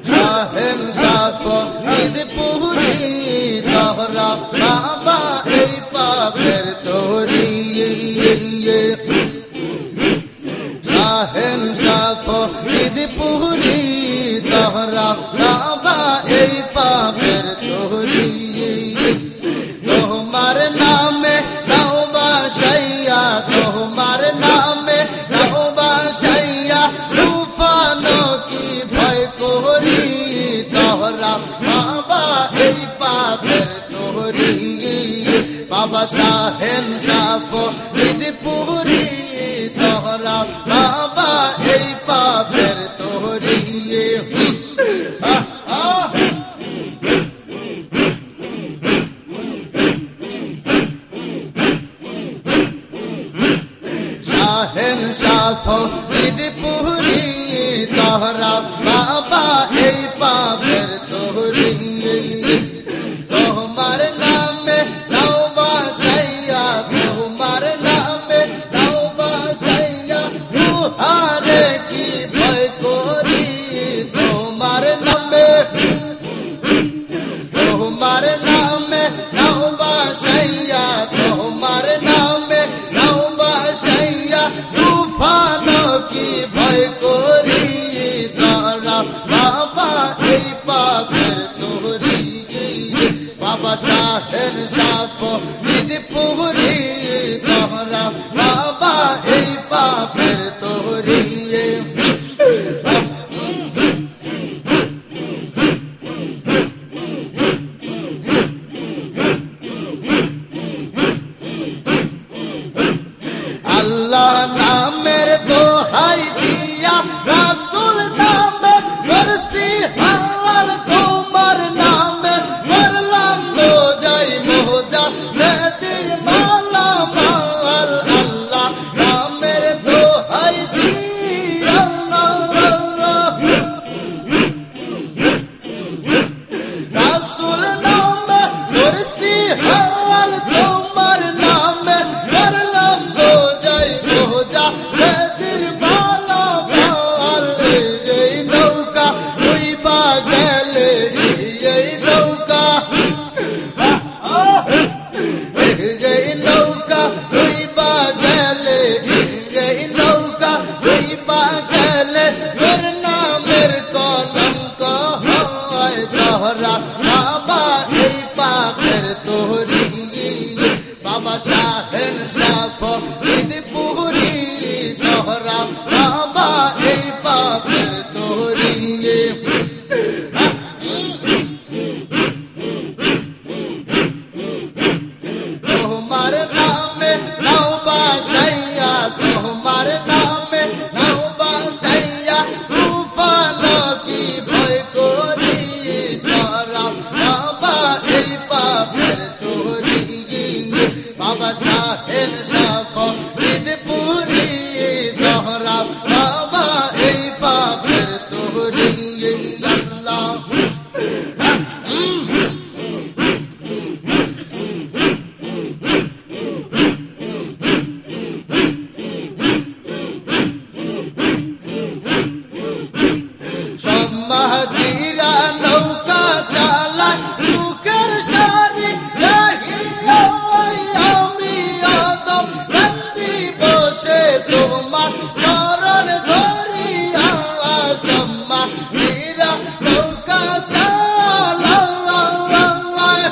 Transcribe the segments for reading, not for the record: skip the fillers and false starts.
শাহেন শাফিদ পুরি তোহরা বাবা এই পাপের তোরি শাহেন শাফিদ পুরি তোহরা বাবা এই পাপের তোরি তোমার নামে নাও বাসাইয়া তোমার নামে নাও বাসাইয়া তুফানো কি ভয় করি তোহরা বাবা এই পাপের তোরি বাবা শাহেন শাফিদ পুরি তোহরা বাবা এই পাপের তোরি শাহেন শাফিদ পুরি তোহরা বাবা এই পাপের তোরি তোমার নামে নাও বাসাইয়া তোমার নামে নাও বাসাইয়া তুহারে কি ভয় করি তোমার নামে নাও বাসাইয়া তোমার নামে নাও বাসাইয়া তুফানো কি ভয় করি তারা বাবা এই পাপের তোরি বাবা শাহেন শাফিদ পুরি তোহরা বাবা এই পাপের তোরি আল্লাহ নামের দোহাই দিয়া রাসূল নামে করছি হাওয়াল তোমার নামে করলাম মোজাই মোজা বেদির মালা মাল আল্লাহ নামের দোহাই দিয়া রাসূল নামে করছি হাওয়াল তোমার নামে করলাম মোজাই মোজা বেদির মালা মাল এই নৌকা উইবা গেলে এই নৌকা উইবা গেলে এই নৌকা উইবা গেলে তোর নামের কলঙ্ক হয় তোহরা বাবা এই পাপের তোরি বাবা শাহেন শাফিদ পুরি তোহরা বাবা এই পাপের তোরি তোমার নামে নাও বাসাইয়া তোমার নামে নাও বাসাইয়া তুফানো কি ভয় করি তোরা বাবা এই পাপের তোরি বাবা শাহেন শাফিদ পুরি তোহরা বাবা এই পাপের তোরি আল্লাহ সব মাহাজিরা নৌকা চালায় সুখের সারি আমি আদম কান্দি বসে তোমার চরণ ধরিয়া সব মাহাজিরা নৌকা চালায়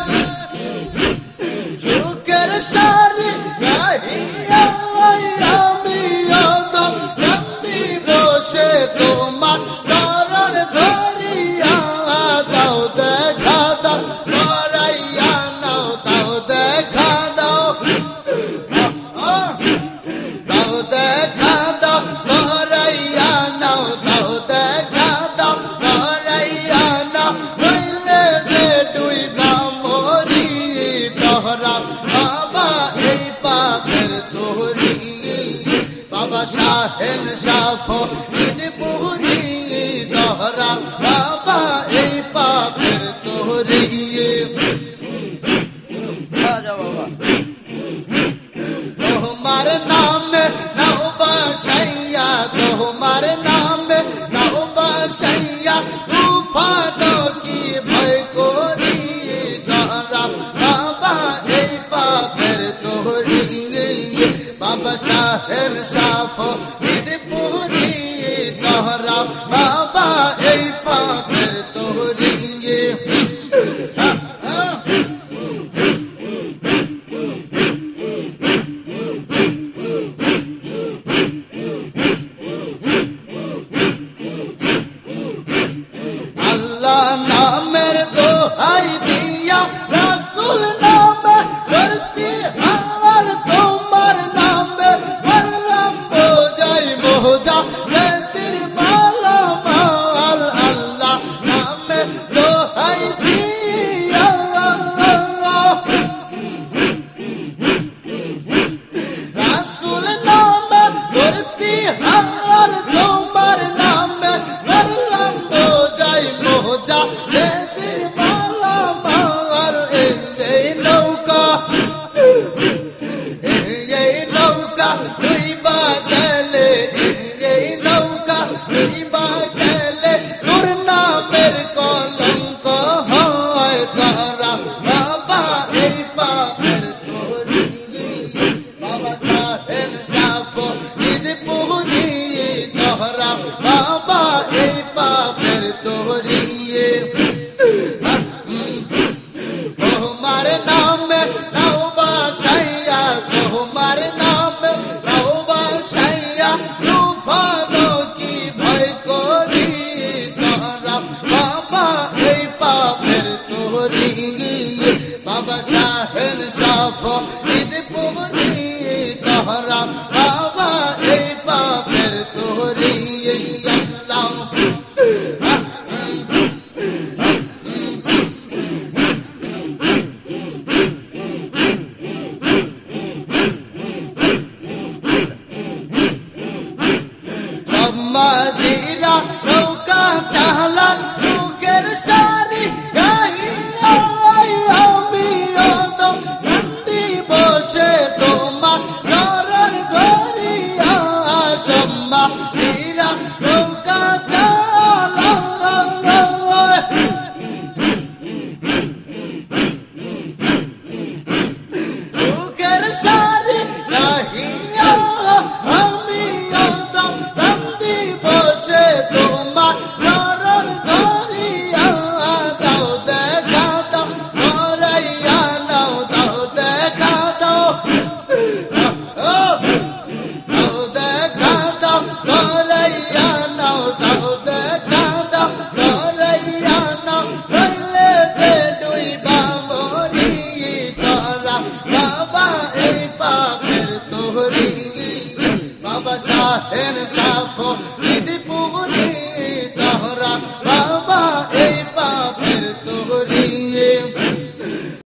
সুখের সারি আমি আদম কান্দি বসে তোমার চরণ ধরিয়া দাও দেখা দাও করাইয়া নাও দাও দেখা দাও দাও দেখা দাও করাইয়া নাও দাও দেখা দাও করাইয়া নাও হইলে যে ডুইবা মরি তোহরা বাবা এই পাপের তোরি বাবা শাহেন শাফিদ পুরি তোহরা বাবা এই পাপের তোরি তোমার নামে নাও বাসাইয়া তোমার নামে নাও বাসাইয়া বাবা এই পাপের তোরিয়ে তোমার নামে লাউবা সাইয়া তোমার নামে লাউবা সাইয়া তুফানো কি ভয় করি তোরা বাবা এই পাপের তোরিয়ে বাবা শাহের সাফ ঈদ পুরি তোরা বাবা এই পাপের তোরিয়ে আল্লাহ মাঝিরা নৌকা চালান যুগের সারি গাইয়া আমি তো নন্দী বসে তোমার চরণ ধরিয়া সম্মানীরা নৌকা চালান যুগের সারি গাইয়া আমি তো নন্দী বসে তোমার চরণ ধরিয়া দাও দেখা দাও ধরাইয়া নাও দাও দেখা দাও দাও দেখা দাও ধরাইয়া নাও দাও দেখা দাও ধরাইয়া নাও হইলে যে ডুইবা মরি তোরা বাবা এই পাপের তোহরি বাবা শাহের সাফ ঈদ পুরি